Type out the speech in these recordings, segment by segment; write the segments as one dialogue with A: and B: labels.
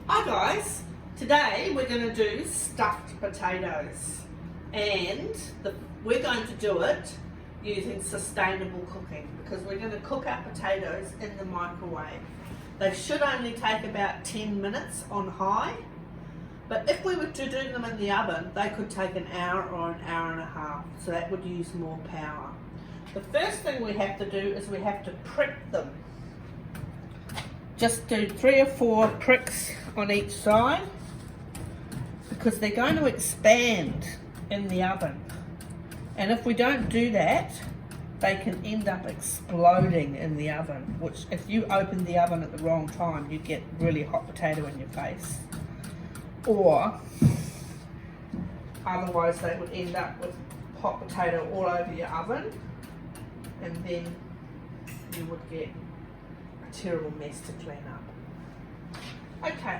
A: Hi guys, today we're going to do stuffed potatoes and we're going to do it using sustainable cooking because we're going to cook our potatoes in the microwave. They should only take about 10 minutes on high, but if we were to do them in the oven they could take an hour or an hour and a half, so that would use more power. The first thing we have to do is we have to prick them. Just do 3 or 4 pricks on each side because they're going to expand in the oven, and if we don't do that they can end up exploding in the oven, which if you open the oven at the wrong time you get really hot potato in your face, or otherwise they would end up with hot potato all over your oven and then you would get a terrible mess to clean up. Okay.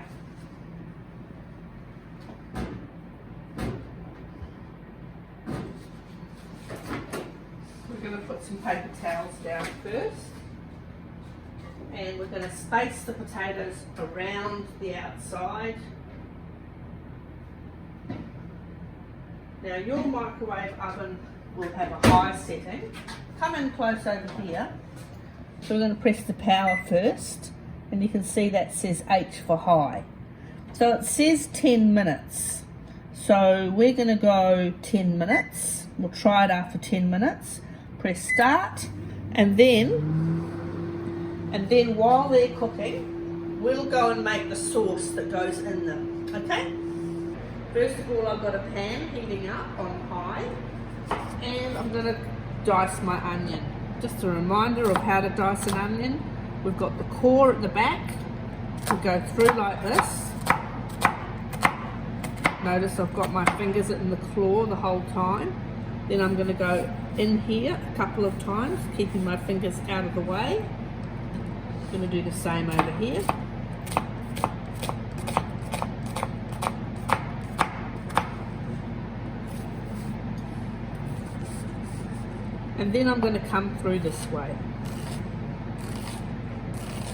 A: We're going to put some paper towels down first, and we're going to space the potatoes around the outside. Now your microwave oven will have a high setting. Come in close over here. So we're going to press the power first, and you can see that says H for high. So it says 10 minutes. So we're going to go 10 minutes. We'll try it after 10 minutes. Press start, and then while they're cooking, we'll go and make the sauce that goes in them. Okay? First of all, I've got a pan heating up on high, and I'm going to dice my onion. Just a reminder of how to dice an onion. We've got the core at the back. We go through like this. Notice I've got my fingers in the claw the whole time. Then I'm going to go in here a couple of times, keeping my fingers out of the way. I'm going to do the same over here. And then I'm going to come through this way.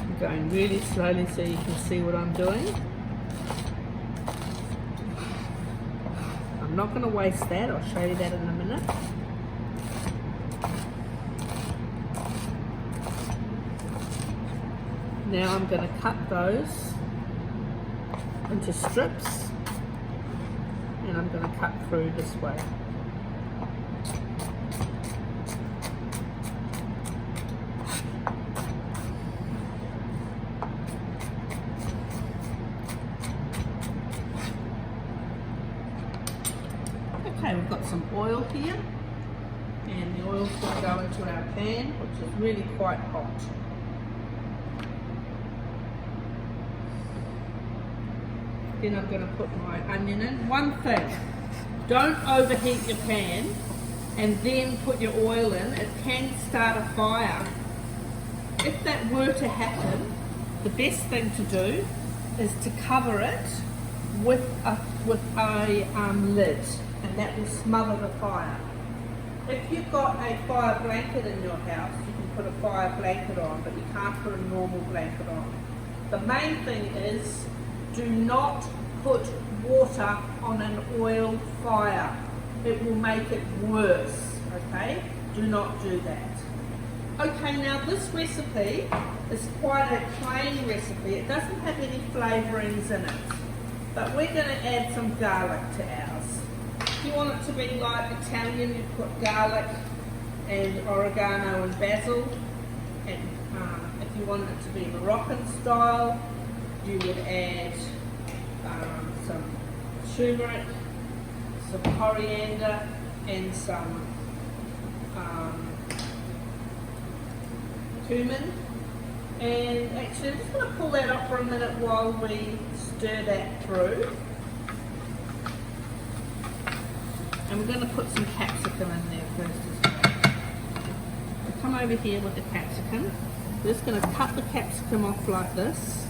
A: I'm going really slowly so you can see what I'm doing. I'm not going to waste that, I'll show you that in a minute. Now I'm going to cut those into strips, and I'm going to cut through this way. Okay, we've got some oil here, and the oil's going to go into our pan, which is really quite hot. Then I'm going to put my onion in. One thing, don't overheat your pan and then put your oil in. It can start a fire. If that were to happen, the best thing to do is to cover it with a lid, and that will smother the fire. If you've got a fire blanket in your house, you can put a fire blanket on, but you can't put a normal blanket on. The main thing is, do not put water on an oil fire. It will make it worse, okay? Do not do that. Okay, now this recipe is quite a plain recipe. It doesn't have any flavourings in it, but we're going to add some garlic to ours. If you want it to be like Italian, you put garlic and oregano and basil. And if you want it to be Moroccan style, you would add some turmeric, some coriander, and some cumin. And actually, I'm just going to pull that up for a minute while we stir that through. And we're going to put some capsicum in there first as well. So come over here with the capsicum. We're just going to cut the capsicum off like this.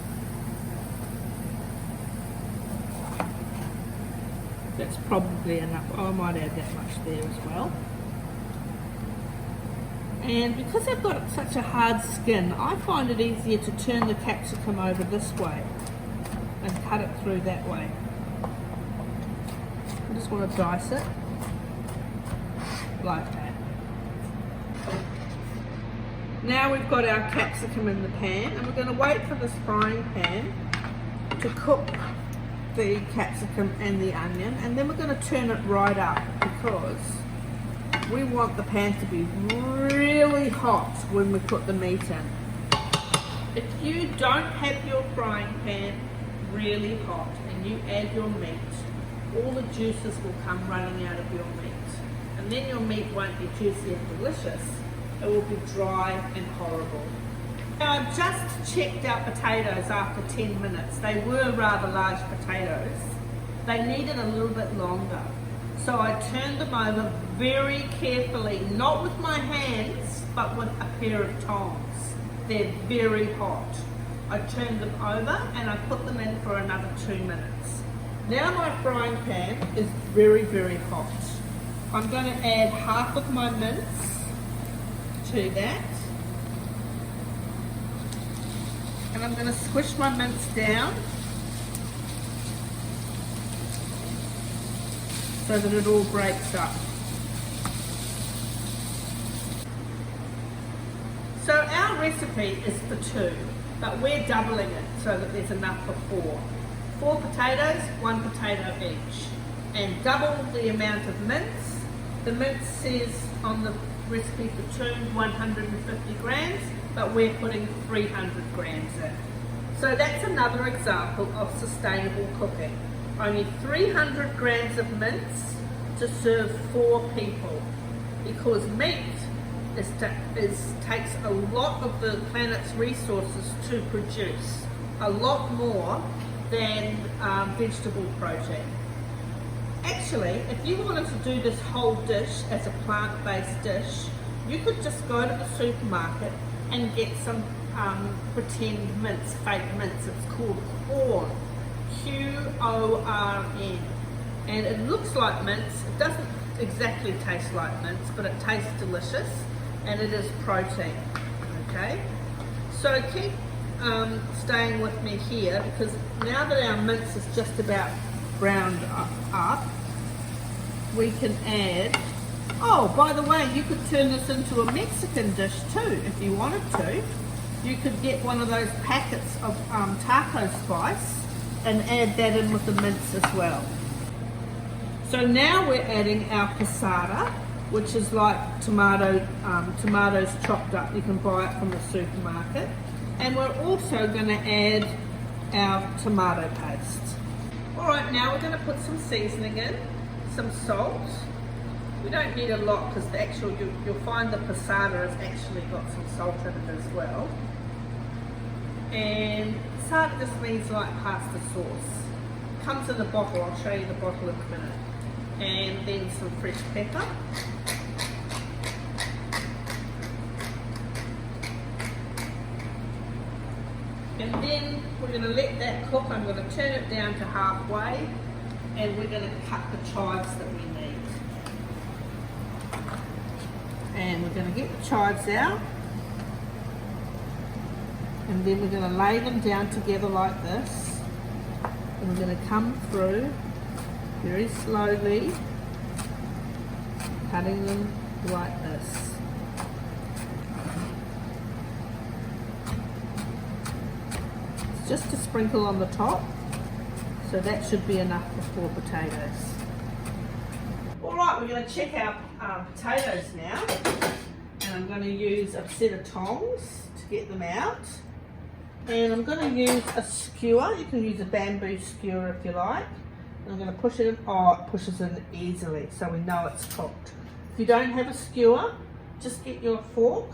A: That's probably enough. Oh, I might add that much there as well. And because they've got such a hard skin, I find it easier to turn the capsicum over this way. and cut it through that way. I just want to dice it like that. Now we've got our capsicum in the pan, and we're going to wait for this frying pan to cook the capsicum and the onion, and then we're going to turn it right up because we want the pan to be really hot when we put the meat in. If you don't have your frying pan really hot and you add your meat, all the juices will come running out of your meat, and then your meat won't be juicy and delicious. It will be dry and horrible. Now, I've just checked our potatoes after 10 minutes. They were rather large potatoes. They needed a little bit longer. So I turned them over very carefully, not with my hands, but with a pair of tongs. They're very hot. I turned them over and I put them in for another 2 minutes. Now my frying pan is very, very hot. I'm going to add half of my mince to that. And I'm going to squish my mince down so that it all breaks up. So our recipe is for 2, but we're doubling it so that there's enough for 4. 4 potatoes, 1 potato each, and double the amount of mince. The mince says on the recipe for 2, 150 grams, but we're putting 300 grams in. So that's another example of sustainable cooking. Only 300 grams of mince to serve 4 people, because meat takes a lot of the planet's resources to produce, a lot more than vegetable protein. Actually, if you wanted to do this whole dish as a plant-based dish, you could just go to the supermarket and get some pretend mince, fake mince. It's called Quorn, Q-O-R-N, and it looks like mince. It doesn't exactly taste like mince, but it tastes delicious, and it is protein. Okay, so keep staying with me here, because now that our mince is just about browned up, we can add, oh, by the way, you could turn this into a Mexican dish too if you wanted to. You could get one of those packets of taco spice and add that in with the mince as well. So now we're adding our passata, which is like tomatoes chopped up. You can buy it from the supermarket. And we're also going to add our tomato paste. Alright, now we're going to put some seasoning in, some salt. We don't need a lot because you'll find the passata has actually got some salt in it as well. And passata just means like pasta sauce. Comes in a bottle, I'll show you the bottle in a minute. And then some fresh pepper. And then we're going to let that cook. I'm going to turn it down to halfway, and we're going to cut the chives that we need. And we're going to get the chives out, and then we're going to lay them down together like this, and we're going to come through very slowly, cutting them like this. Just a sprinkle on the top, so that should be enough for 4 potatoes. Alright, we're going to check our potatoes now, and I'm going to use a set of tongs to get them out, and I'm going to use a skewer. You can use a bamboo skewer if you like, and I'm going to push it in. Oh, it pushes in easily, so we know it's cooked. If you don't have a skewer, just get your fork,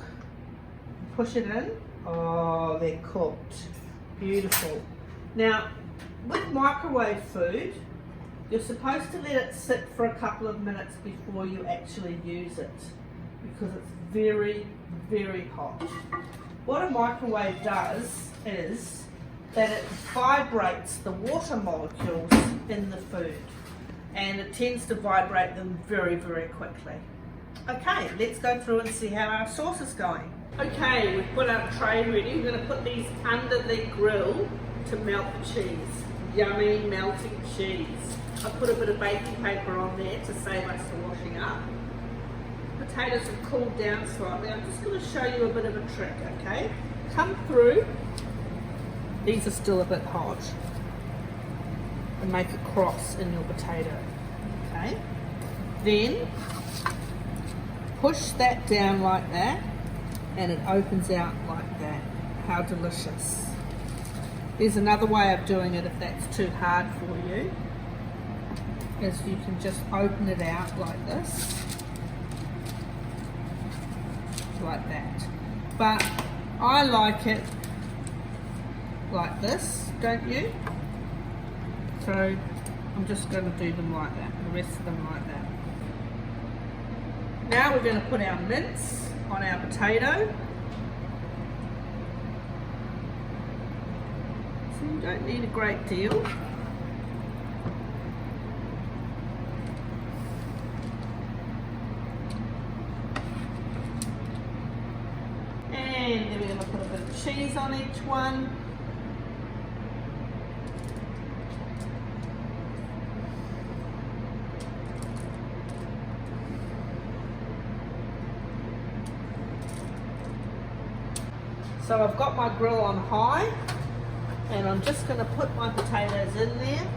A: push it in. Oh, they're cooked. Beautiful. Now, with microwave food, you're supposed to let it sit for a couple of minutes before you actually use it, because it's very, very hot. What a microwave does is that it vibrates the water molecules in the food, and it tends to vibrate them very, very quickly. Okay, let's go through and see how our sauce is going. Okay, we've put our tray ready. We're going to put these under the grill to melt the cheese. yummy melting cheese. I put a bit of baking paper on there to save us the washing up. Potatoes have cooled down slightly. I'm just going to show you a bit of a trick, okay? Come through. These are still a bit hot. And make a cross in your potato, okay? Then push that down like that and it opens out like that. How delicious. There's another way of doing it if that's too hard for you, is you can just open it out like this, like that. But I like it like this, don't you? So I'm just going to do them like that, the rest of them like that. Now we're going to put our mince on our potato. So you don't need a great deal. And then we're going to put a bit of cheese on each one. So I've got my grill on high and I'm just going to put my potatoes in there.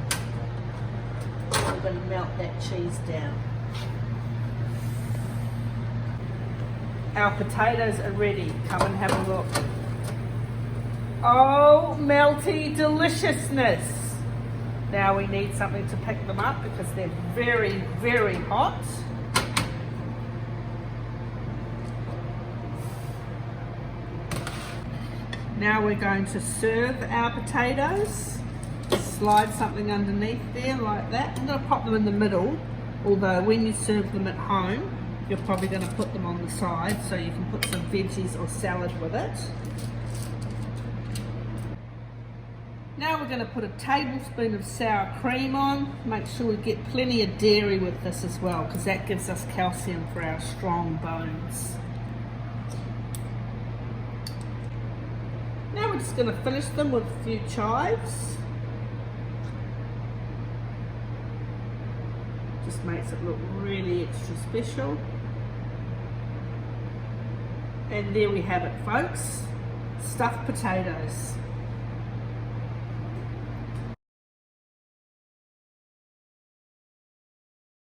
A: I'm going to melt that cheese down. Our potatoes are ready. Come and have a look. Oh, melty deliciousness. Now we need something to pick them up because they're very, very hot. Now we're going to serve our potatoes. Slide something underneath there like that. I'm going to pop them in the middle, although when you serve them at home, you're probably going to put them on the side so you can put some veggies or salad with it. Now we're going to put a tablespoon of sour cream on. Make sure we get plenty of dairy with this as well, because that gives us calcium for our strong bones. Now we're just going to finish them with a few chives. Just makes it look really extra special. And there we have it, folks. Stuffed potatoes.